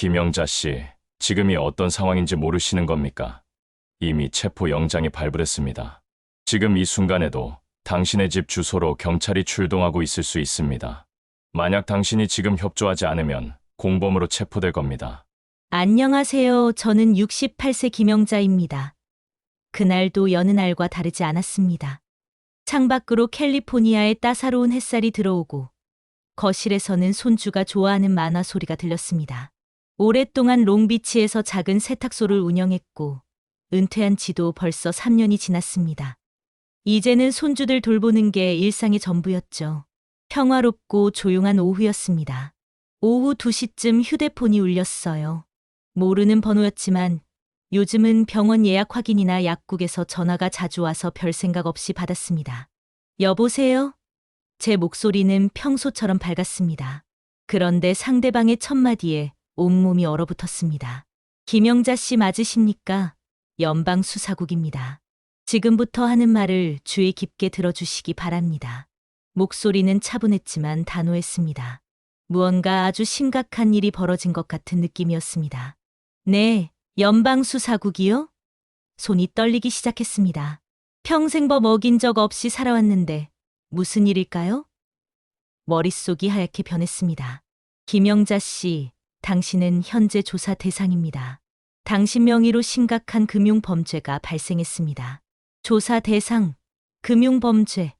김영자 씨, 지금이 어떤 상황인지 모르시는 겁니까? 이미 체포 영장이 발부됐습니다. 지금 이 순간에도 당신의 집 주소로 경찰이 출동하고 있을 수 있습니다. 만약 당신이 지금 협조하지 않으면 공범으로 체포될 겁니다. 안녕하세요. 저는 68세 김영자입니다. 그날도 여느 날과 다르지 않았습니다. 창밖으로 캘리포니아의 따사로운 햇살이 들어오고 거실에서는 손주가 좋아하는 만화 소리가 들렸습니다. 오랫동안 롱비치에서 작은 세탁소를 운영했고 은퇴한 지도 벌써 3년이 지났습니다. 이제는 손주들 돌보는 게 일상의 전부였죠. 평화롭고 조용한 오후였습니다. 오후 2시쯤 휴대폰이 울렸어요. 모르는 번호였지만 요즘은 병원 예약 확인이나 약국에서 전화가 자주 와서 별 생각 없이 받았습니다. 여보세요? 제 목소리는 평소처럼 밝았습니다. 그런데 상대방의 첫마디에 온몸이 얼어붙었습니다. 김영자 씨 맞으십니까? 연방수사국입니다. 지금부터 하는 말을 주의 깊게 들어주시기 바랍니다. 목소리는 차분했지만 단호했습니다. 무언가 아주 심각한 일이 벌어진 것 같은 느낌이었습니다. 네, 연방수사국이요? 손이 떨리기 시작했습니다. 평생 법 어긴 적 없이 살아왔는데 무슨 일일까요? 머릿속이 하얗게 변했습니다. 김영자 씨, 당신은 현재 조사 대상입니다. 당신 명의로 심각한 금융범죄가 발생했습니다. 조사 대상, 금융범죄.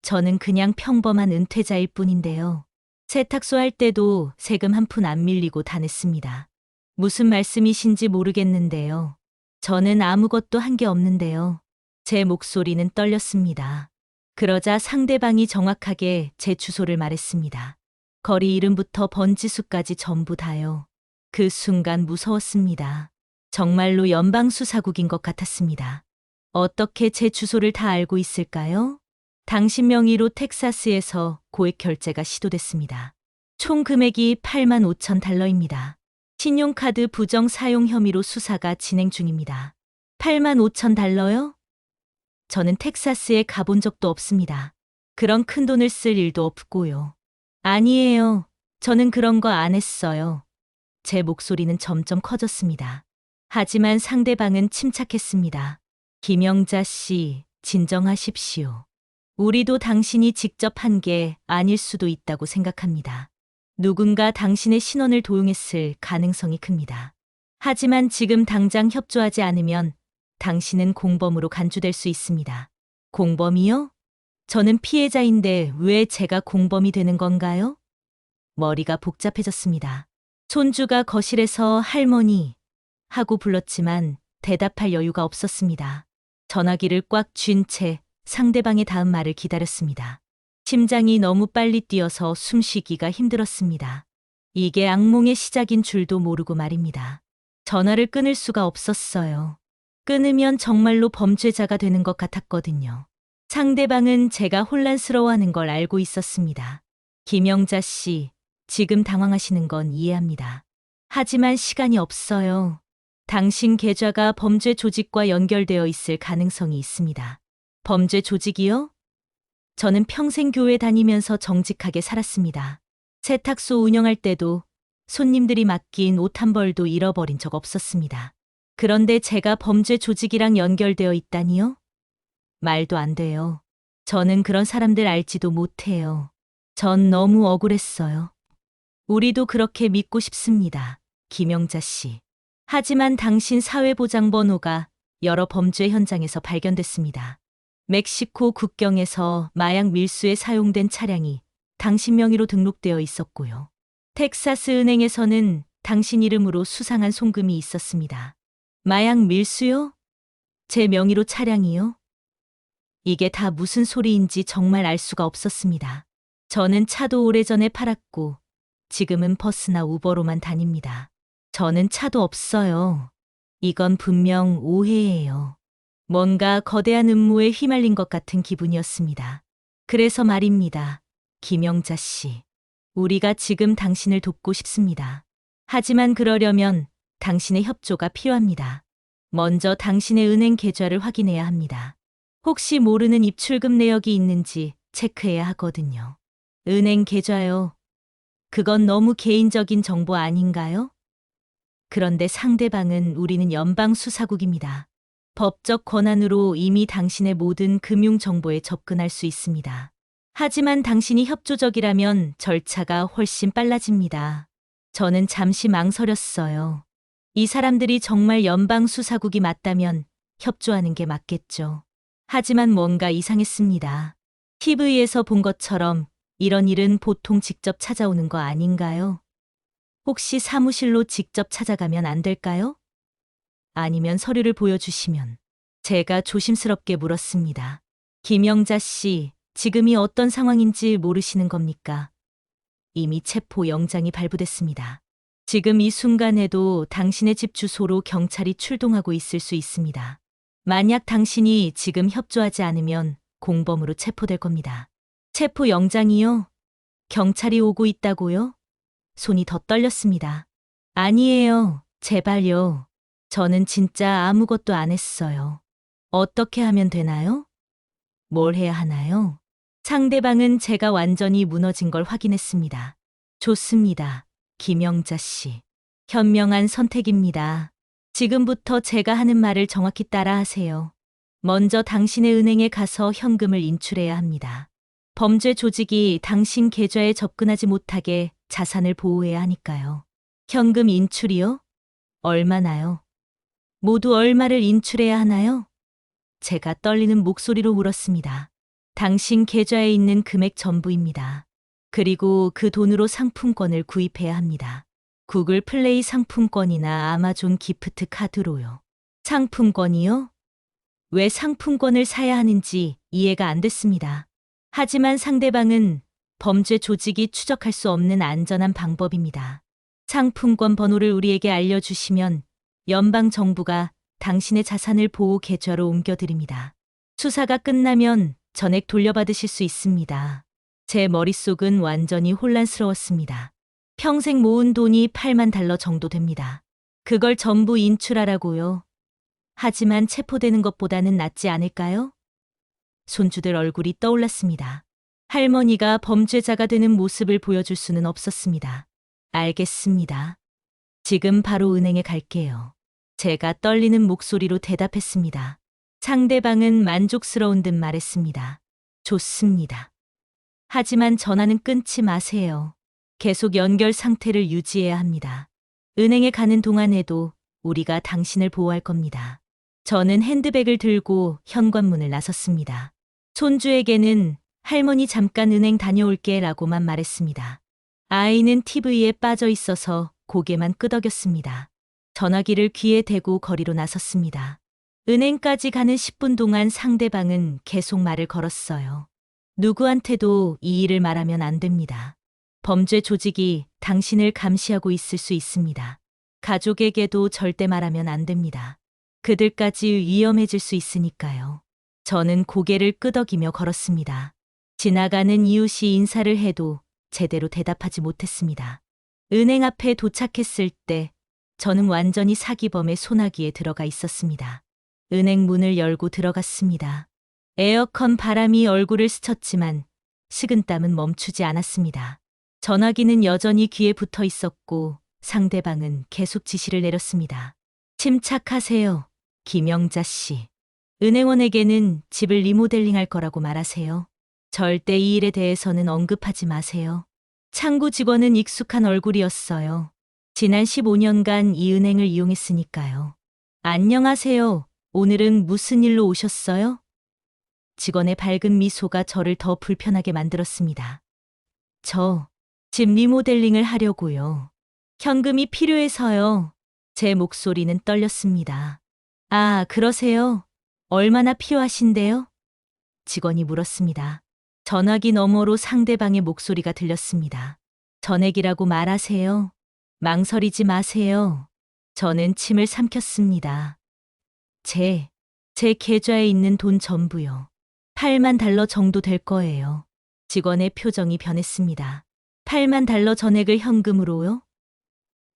저는 그냥 평범한 은퇴자일 뿐인데요. 세탁소 할 때도 세금 한 푼 안 밀리고 다녔습니다. 무슨 말씀이신지 모르겠는데요. 저는 아무것도 한 게 없는데요. 제 목소리는 떨렸습니다. 그러자 상대방이 정확하게 제 주소를 말했습니다. 거리 이름부터 번지수까지 전부 다요. 그 순간 무서웠습니다. 정말로 연방수사국인 것 같았습니다. 어떻게 제 주소를 다 알고 있을까요? 당신 명의로 텍사스에서 고액 결제가 시도됐습니다. 총 금액이 8만 5천 달러입니다. 신용카드 부정 사용 혐의로 수사가 진행 중입니다. 8만 5천 달러요? 저는 텍사스에 가본 적도 없습니다. 그런 큰 돈을 쓸 일도 없고요. 아니에요. 저는 그런 거 안 했어요. 제 목소리는 점점 커졌습니다. 하지만 상대방은 침착했습니다. 김영자 씨, 진정하십시오. 우리도 당신이 직접 한 게 아닐 수도 있다고 생각합니다. 누군가 당신의 신원을 도용했을 가능성이 큽니다. 하지만 지금 당장 협조하지 않으면 당신은 공범으로 간주될 수 있습니다. 공범이요? 저는 피해자인데 왜 제가 공범이 되는 건가요? 머리가 복잡해졌습니다. 손주가 거실에서 할머니 하고 불렀지만 대답할 여유가 없었습니다. 전화기를 꽉 쥔 채 상대방의 다음 말을 기다렸습니다. 심장이 너무 빨리 뛰어서 숨쉬기가 힘들었습니다. 이게 악몽의 시작인 줄도 모르고 말입니다. 전화를 끊을 수가 없었어요. 끊으면 정말로 범죄자가 되는 것 같았거든요. 상대방은 제가 혼란스러워하는 걸 알고 있었습니다. 김영자 씨, 지금 당황하시는 건 이해합니다. 하지만 시간이 없어요. 당신 계좌가 범죄 조직과 연결되어 있을 가능성이 있습니다. 범죄 조직이요? 저는 평생 교회 다니면서 정직하게 살았습니다. 세탁소 운영할 때도 손님들이 맡긴 옷 한 벌도 잃어버린 적 없었습니다. 그런데 제가 범죄 조직이랑 연결되어 있다니요? 말도 안 돼요. 저는 그런 사람들 알지도 못해요. 전 너무 억울했어요. 우리도 그렇게 믿고 싶습니다. 김영자 씨. 하지만 당신 사회보장번호가 여러 범죄 현장에서 발견됐습니다. 멕시코 국경에서 마약 밀수에 사용된 차량이 당신 명의로 등록되어 있었고요. 텍사스 은행에서는 당신 이름으로 수상한 송금이 있었습니다. 마약 밀수요? 제 명의로 차량이요? 이게 다 무슨 소리인지 정말 알 수가 없었습니다. 저는 차도 오래전에 팔았고 지금은 버스나 우버로만 다닙니다. 저는 차도 없어요. 이건 분명 오해예요. 뭔가 거대한 음모에 휘말린 것 같은 기분이었습니다. 그래서 말입니다. 김영자 씨. 우리가 지금 당신을 돕고 싶습니다. 하지만 그러려면 당신의 협조가 필요합니다. 먼저 당신의 은행 계좌를 확인해야 합니다. 혹시 모르는 입출금 내역이 있는지 체크해야 하거든요. 은행 계좌요. 그건 너무 개인적인 정보 아닌가요? 그런데 상대방은 우리는 연방수사국입니다. 법적 권한으로 이미 당신의 모든 금융 정보에 접근할 수 있습니다. 하지만 당신이 협조적이라면 절차가 훨씬 빨라집니다. 저는 잠시 망설였어요. 이 사람들이 정말 연방수사국이 맞다면 협조하는 게 맞겠죠. 하지만 뭔가 이상했습니다. TV에서 본 것처럼 이런 일은 보통 직접 찾아오는 거 아닌가요? 혹시 사무실로 직접 찾아가면 안 될까요? 아니면 서류를 보여주시면. 제가 조심스럽게 물었습니다. 김영자 씨, 지금이 어떤 상황인지 모르시는 겁니까? 이미 체포 영장이 발부됐습니다. 지금 이 순간에도 당신의 집 주소로 경찰이 출동하고 있을 수 있습니다. 만약 당신이 지금 협조하지 않으면 공범으로 체포될 겁니다. 체포 영장이요? 경찰이 오고 있다고요? 손이 더 떨렸습니다. 아니에요. 제발요. 저는 진짜 아무것도 안 했어요. 어떻게 하면 되나요? 뭘 해야 하나요? 상대방은 제가 완전히 무너진 걸 확인했습니다. 좋습니다. 김영자 씨. 현명한 선택입니다. 지금부터 제가 하는 말을 정확히 따라하세요. 먼저 당신의 은행에 가서 현금을 인출해야 합니다. 범죄 조직이 당신 계좌에 접근하지 못하게 자산을 보호해야 하니까요. 현금 인출이요? 얼마나요? 모두 얼마를 인출해야 하나요? 제가 떨리는 목소리로 물었습니다. 당신 계좌에 있는 금액 전부입니다. 그리고 그 돈으로 상품권을 구입해야 합니다. 구글 플레이 상품권이나 아마존 기프트 카드로요. 상품권이요? 왜 상품권을 사야 하는지 이해가 안 됐습니다. 하지만 상대방은 범죄 조직이 추적할 수 없는 안전한 방법입니다. 상품권 번호를 우리에게 알려주시면 연방 정부가 당신의 자산을 보호 계좌로 옮겨드립니다. 수사가 끝나면 전액 돌려받으실 수 있습니다. 제 머릿속은 완전히 혼란스러웠습니다. 평생 모은 돈이 8만 달러 정도 됩니다. 그걸 전부 인출하라고요. 하지만 체포되는 것보다는 낫지 않을까요? 손주들 얼굴이 떠올랐습니다. 할머니가 범죄자가 되는 모습을 보여줄 수는 없었습니다. 알겠습니다. 지금 바로 은행에 갈게요. 제가 떨리는 목소리로 대답했습니다. 상대방은 만족스러운 듯 말했습니다. 좋습니다. 하지만 전화는 끊지 마세요. 계속 연결 상태를 유지해야 합니다. 은행에 가는 동안에도 우리가 당신을 보호할 겁니다. 저는 핸드백을 들고 현관문을 나섰습니다. 손주에게는 할머니 잠깐 은행 다녀올게 라고만 말했습니다. 아이는 TV에 빠져 있어서 고개만 끄덕였습니다. 전화기를 귀에 대고 거리로 나섰습니다. 은행까지 가는 10분 동안 상대방은 계속 말을 걸었어요. 누구한테도 이 일을 말하면 안 됩니다. 범죄 조직이 당신을 감시하고 있을 수 있습니다. 가족에게도 절대 말하면 안 됩니다. 그들까지 위험해질 수 있으니까요. 저는 고개를 끄덕이며 걸었습니다. 지나가는 이웃이 인사를 해도 제대로 대답하지 못했습니다. 은행 앞에 도착했을 때 저는 완전히 사기범의 소나기에 들어가 있었습니다. 은행 문을 열고 들어갔습니다. 에어컨 바람이 얼굴을 스쳤지만 식은땀은 멈추지 않았습니다. 전화기는 여전히 귀에 붙어 있었고 상대방은 계속 지시를 내렸습니다. 침착하세요, 김영자 씨. 은행원에게는 집을 리모델링할 거라고 말하세요. 절대 이 일에 대해서는 언급하지 마세요. 창구 직원은 익숙한 얼굴이었어요. 지난 15년간 이 은행을 이용했으니까요. 안녕하세요. 오늘은 무슨 일로 오셨어요? 직원의 밝은 미소가 저를 더 불편하게 만들었습니다. 저 집 리모델링을 하려고요. 현금이 필요해서요. 제 목소리는 떨렸습니다. 아, 그러세요? 얼마나 필요하신데요? 직원이 물었습니다. 전화기 너머로 상대방의 목소리가 들렸습니다. 전액이라고 말하세요. 망설이지 마세요. 저는 침을 삼켰습니다. 제 계좌에 있는 돈 전부요. 8만 달러 정도 될 거예요. 직원의 표정이 변했습니다. 8만 달러 전액을 현금으로요?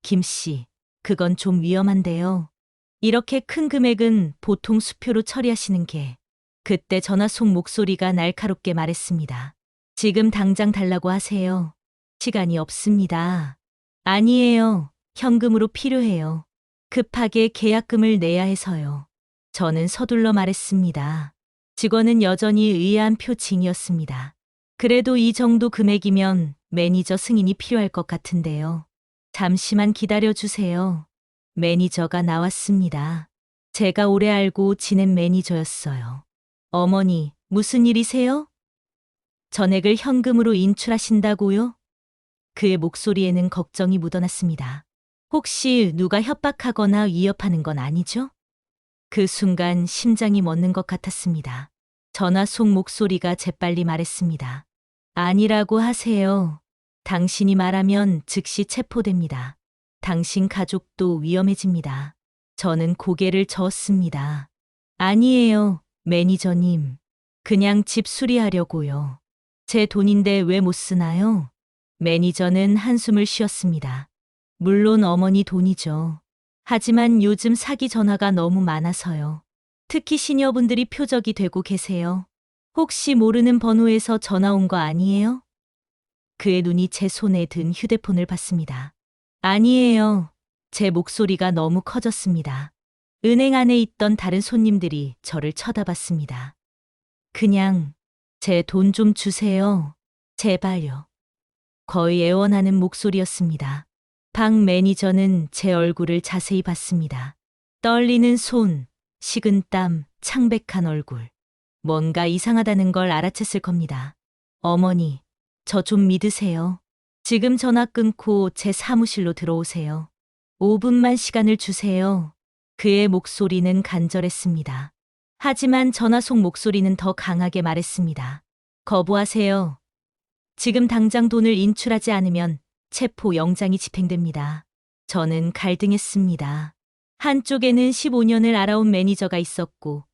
김 씨, 그건 좀 위험한데요. 이렇게 큰 금액은 보통 수표로 처리하시는 게. 그때 전화 속 목소리가 날카롭게 말했습니다. 지금 당장 달라고 하세요. 시간이 없습니다. 아니에요. 현금으로 필요해요. 급하게 계약금을 내야 해서요. 저는 서둘러 말했습니다. 직원은 여전히 의아한 표情이었습니다. 그래도 이 정도 금액이면 매니저 승인이 필요할 것 같은데요. 잠시만 기다려 주세요. 매니저가 나왔습니다. 제가 오래 알고 지낸 매니저였어요. 어머니, 무슨 일이세요? 전액을 현금으로 인출하신다고요? 그의 목소리에는 걱정이 묻어났습니다. 혹시 누가 협박하거나 위협하는 건 아니죠? 그 순간 심장이 멎는 것 같았습니다. 전화 속 목소리가 재빨리 말했습니다. 아니라고 하세요. 당신이 말하면 즉시 체포됩니다. 당신 가족도 위험해집니다. 저는 고개를 저었습니다. 아니에요, 매니저님. 그냥 집 수리하려고요. 제 돈인데 왜 못 쓰나요? 매니저는 한숨을 쉬었습니다. 물론 어머니 돈이죠. 하지만 요즘 사기 전화가 너무 많아서요. 특히 시니어분들이 표적이 되고 계세요. 혹시 모르는 번호에서 전화 온 거 아니에요? 그의 눈이 제 손에 든 휴대폰을 봤습니다. 아니에요. 제 목소리가 너무 커졌습니다. 은행 안에 있던 다른 손님들이 저를 쳐다봤습니다. 그냥 제 돈 좀 주세요. 제발요. 거의 애원하는 목소리였습니다. 박 매니저는 제 얼굴을 자세히 봤습니다. 떨리는 손, 식은 땀, 창백한 얼굴. 뭔가 이상하다는 걸 알아챘을 겁니다. 어머니, 저 좀 믿으세요. 지금 전화 끊고 제 사무실로 들어오세요. 5분만 시간을 주세요. 그의 목소리는 간절했습니다. 하지만 전화 속 목소리는 더 강하게 말했습니다. 거부하세요. 지금 당장 돈을 인출하지 않으면 체포 영장이 집행됩니다. 저는 갈등했습니다. 한쪽에는 15년을 알아온 매니저가 있었고,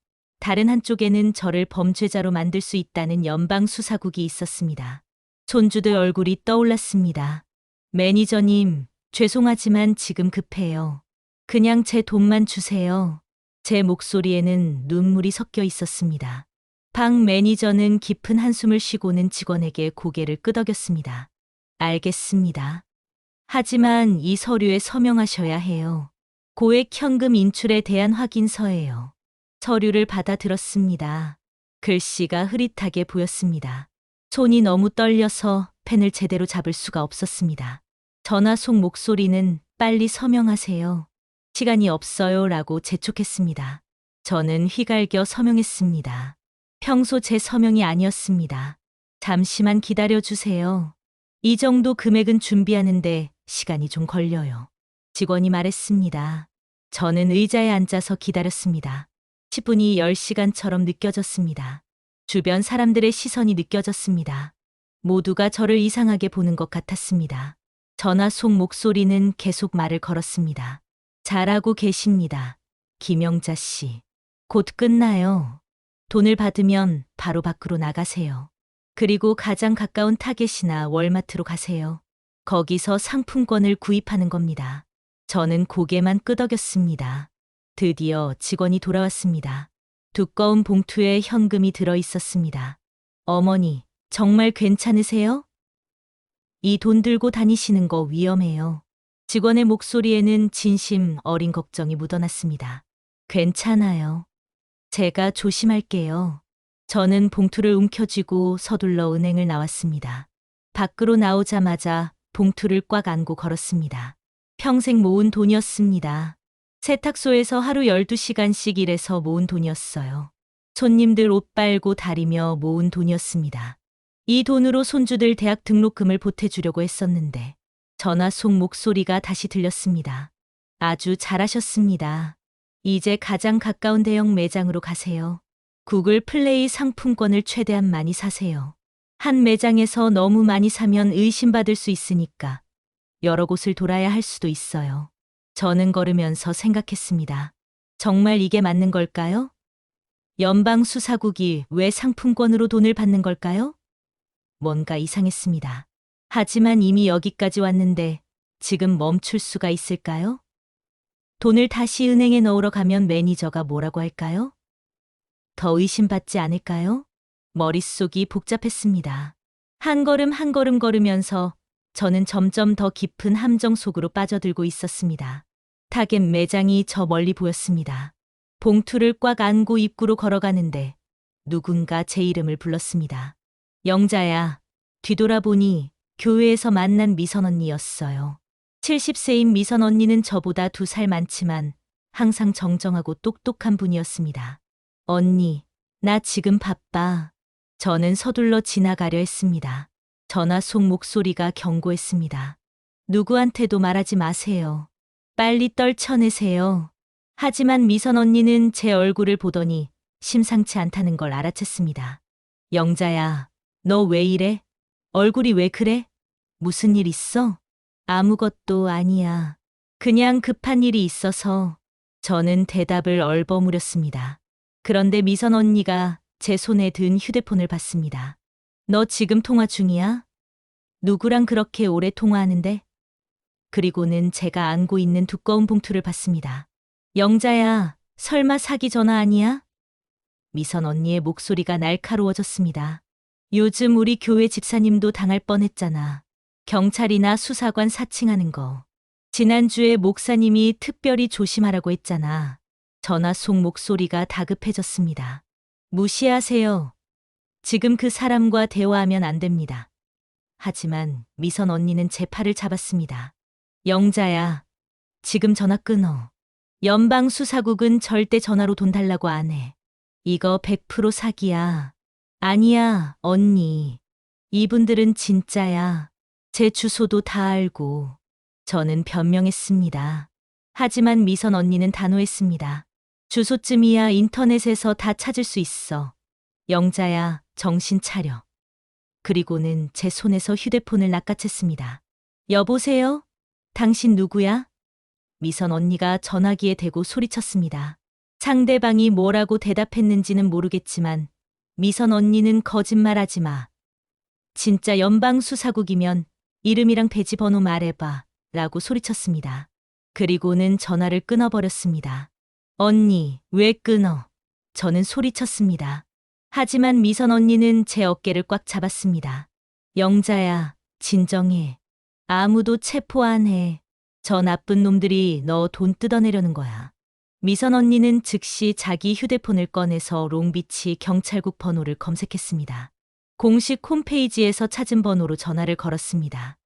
다른 한쪽에는 저를 범죄자로 만들 수 있다는 연방수사국이 있었습니다. 손주들 얼굴이 떠올랐습니다. 매니저님, 죄송하지만 지금 급해요. 그냥 제 돈만 주세요. 제 목소리에는 눈물이 섞여 있었습니다. 박 매니저는 깊은 한숨을 쉬고는 직원에게 고개를 끄덕였습니다. 알겠습니다. 하지만 이 서류에 서명하셔야 해요. 고액 현금 인출에 대한 확인서예요. 서류를 받아들었습니다. 글씨가 흐릿하게 보였습니다. 손이 너무 떨려서 펜을 제대로 잡을 수가 없었습니다. 전화 속 목소리는 빨리 서명하세요. 시간이 없어요 라고 재촉했습니다. 저는 휘갈겨 서명했습니다. 평소 제 서명이 아니었습니다. 잠시만 기다려 주세요. 이 정도 금액은 준비하는데 시간이 좀 걸려요. 직원이 말했습니다. 저는 의자에 앉아서 기다렸습니다. 10분이 10시간처럼 느껴졌습니다. 주변 사람들의 시선이 느껴졌습니다. 모두가 저를 이상하게 보는 것 같았습니다. 전화 속 목소리는 계속 말을 걸었습니다. 잘하고 계십니다. 김영자 씨. 곧 끝나요. 돈을 받으면 바로 밖으로 나가세요. 그리고 가장 가까운 타겟이나 월마트로 가세요. 거기서 상품권을 구입하는 겁니다. 저는 고개만 끄덕였습니다. 드디어 직원이 돌아왔습니다. 두꺼운 봉투에 현금이 들어 있었습니다. 어머니, 정말 괜찮으세요? 이 돈 들고 다니시는 거 위험해요. 직원의 목소리에는 진심 어린 걱정이 묻어났습니다. 괜찮아요. 제가 조심할게요. 저는 봉투를 움켜쥐고 서둘러 은행을 나왔습니다. 밖으로 나오자마자 봉투를 꽉 안고 걸었습니다. 평생 모은 돈이었습니다. 세탁소에서 하루 12시간씩 일해서 모은 돈이었어요. 손님들 옷 빨고 다리며 모은 돈이었습니다. 이 돈으로 손주들 대학 등록금을 보태주려고 했었는데 전화 속 목소리가 다시 들렸습니다. 아주 잘하셨습니다. 이제 가장 가까운 대형 매장으로 가세요. 구글 플레이 상품권을 최대한 많이 사세요. 한 매장에서 너무 많이 사면 의심받을 수 있으니까 여러 곳을 돌아야 할 수도 있어요. 저는 걸으면서 생각했습니다. 정말 이게 맞는 걸까요? 연방수사국이 왜 상품권으로 돈을 받는 걸까요? 뭔가 이상했습니다. 하지만 이미 여기까지 왔는데 지금 멈출 수가 있을까요? 돈을 다시 은행에 넣으러 가면 매니저가 뭐라고 할까요? 더 의심받지 않을까요? 머릿속이 복잡했습니다. 한 걸음 한 걸음 걸으면서 저는 점점 더 깊은 함정 속으로 빠져들고 있었습니다. 타겟 매장이 저 멀리 보였습니다. 봉투를 꽉 안고 입구로 걸어가는데 누군가 제 이름을 불렀습니다. 영자야. 뒤돌아보니 교회에서 만난 미선 언니였어요. 70세인 미선 언니는 저보다 2살 많지만 항상 정정하고 똑똑한 분이었습니다. 언니, 나 지금 바빠. 저는 서둘러 지나가려 했습니다. 전화 속 목소리가 경고했습니다. 누구한테도 말하지 마세요. 빨리 떨쳐내세요. 하지만 미선 언니는 제 얼굴을 보더니 심상치 않다는 걸 알아챘습니다. 영자야, 너 왜 이래? 얼굴이 왜 그래? 무슨 일 있어? 아무것도 아니야. 그냥 급한 일이 있어서. 저는 대답을 얼버무렸습니다. 그런데 미선 언니가 제 손에 든 휴대폰을 봤습니다. 너 지금 통화 중이야? 누구랑 그렇게 오래 통화하는데? 그리고는 제가 안고 있는 두꺼운 봉투를 봤습니다. 영자야, 설마 사기 전화 아니야? 미선 언니의 목소리가 날카로워졌습니다. 요즘 우리 교회 집사님도 당할 뻔했잖아. 경찰이나 수사관 사칭하는 거. 지난주에 목사님이 특별히 조심하라고 했잖아. 전화 속 목소리가 다급해졌습니다. 무시하세요. 지금 그 사람과 대화하면 안 됩니다. 하지만 미선 언니는 제 팔을 잡았습니다. 영자야, 지금 전화 끊어. 연방수사국은 절대 전화로 돈 달라고 안 해. 이거 100% 사기야. 아니야, 언니. 이분들은 진짜야. 제 주소도 다 알고. 저는 변명했습니다. 하지만 미선 언니는 단호했습니다. 주소쯤이야 인터넷에서 다 찾을 수 있어. 영자야, 정신 차려. 그리고는 제 손에서 휴대폰을 낚아챘습니다. 여보세요? 당신 누구야? 미선 언니가 전화기에 대고 소리쳤습니다. 상대방이 뭐라고 대답했는지는 모르겠지만 미선 언니는 거짓말하지 마. 진짜 연방수사국이면 이름이랑 배지 번호 말해봐 라고 소리쳤습니다. 그리고는 전화를 끊어버렸습니다. 언니, 왜 끊어? 저는 소리쳤습니다. 하지만 미선 언니는 제 어깨를 꽉 잡았습니다. 영자야, 진정해. 아무도 체포 안 해. 저 나쁜 놈들이 너 돈 뜯어내려는 거야. 미선 언니는 즉시 자기 휴대폰을 꺼내서 롱비치 경찰국 번호를 검색했습니다. 공식 홈페이지에서 찾은 번호로 전화를 걸었습니다.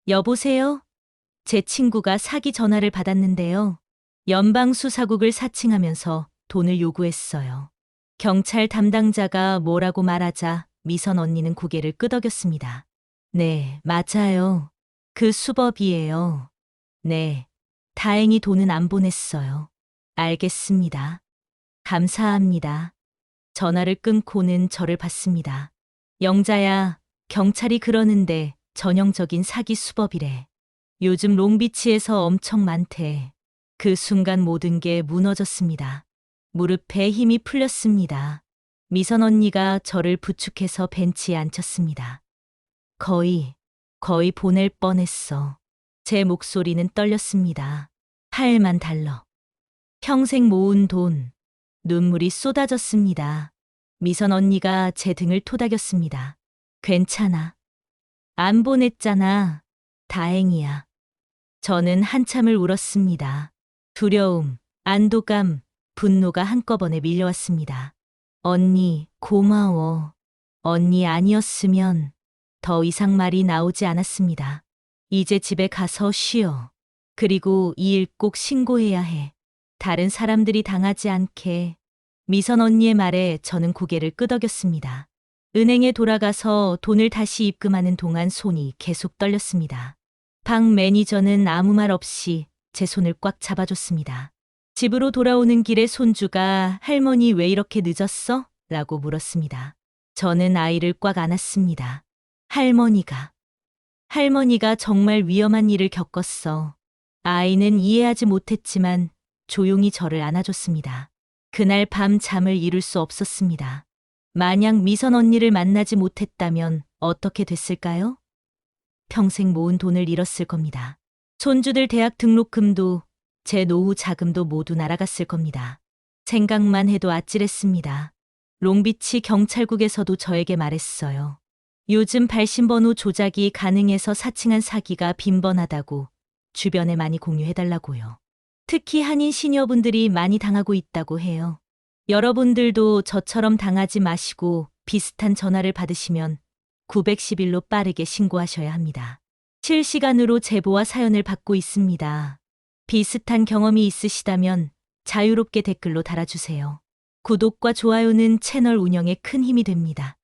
여보세요? 제 친구가 사기 전화를 받았는데요. 연방수사국을 사칭하면서 돈을 요구했어요. 경찰 담당자가 뭐라고 말하자 미선 언니는 고개를 끄덕였습니다. 네, 맞아요. 그 수법이에요. 네, 다행히 돈은 안 보냈어요. 알겠습니다. 감사합니다. 전화를 끊고는 저를 봤습니다. 영자야, 경찰이 그러는데 전형적인 사기 수법이래. 요즘 롱비치에서 엄청 많대. 그 순간 모든 게 무너졌습니다. 무릎에 힘이 풀렸습니다. 미선 언니가 저를 부축해서 벤치에 앉혔습니다. 거의 보낼 뻔했어. 제 목소리는 떨렸습니다. $8만. 평생 모은 돈. 눈물이 쏟아졌습니다. 미선 언니가 제 등을 토닥였습니다. 괜찮아. 안 보냈잖아. 다행이야. 저는 한참을 울었습니다. 두려움, 안도감, 분노가 한꺼번에 밀려왔습니다. 언니, 고마워. 언니 아니었으면 더 이상 말이 나오지 않았습니다. 이제 집에 가서 쉬어. 그리고 이 일 꼭 신고해야 해. 다른 사람들이 당하지 않게. 미선 언니의 말에 저는 고개를 끄덕였습니다. 은행에 돌아가서 돈을 다시 입금하는 동안 손이 계속 떨렸습니다. 방 매니저는 아무 말 없이 제 손을 꽉 잡아줬습니다. 집으로 돌아오는 길에 손주가 할머니 왜 이렇게 늦었어? 라고 물었습니다. 저는 아이를 꽉 안았습니다. 할머니가 정말 위험한 일을 겪었어. 아이는 이해하지 못했지만 조용히 저를 안아줬습니다. 그날 밤 잠을 이룰 수 없었습니다. 만약 미선 언니를 만나지 못했다면 어떻게 됐을까요? 평생 모은 돈을 잃었을 겁니다. 손주들 대학 등록금도 제 노후 자금도 모두 날아갔을 겁니다. 생각만 해도 아찔했습니다. 롱비치 경찰국에서도 저에게 말했어요. 요즘 발신번호 조작이 가능해서 사칭한 사기가 빈번하다고 주변에 많이 공유해달라고요. 특히 한인 시니어분들이 많이 당하고 있다고 해요. 여러분들도 저처럼 당하지 마시고 비슷한 전화를 받으시면 911로 빠르게 신고하셔야 합니다. 실시간으로 제보와 사연을 받고 있습니다. 비슷한 경험이 있으시다면 자유롭게 댓글로 달아주세요. 구독과 좋아요는 채널 운영에 큰 힘이 됩니다.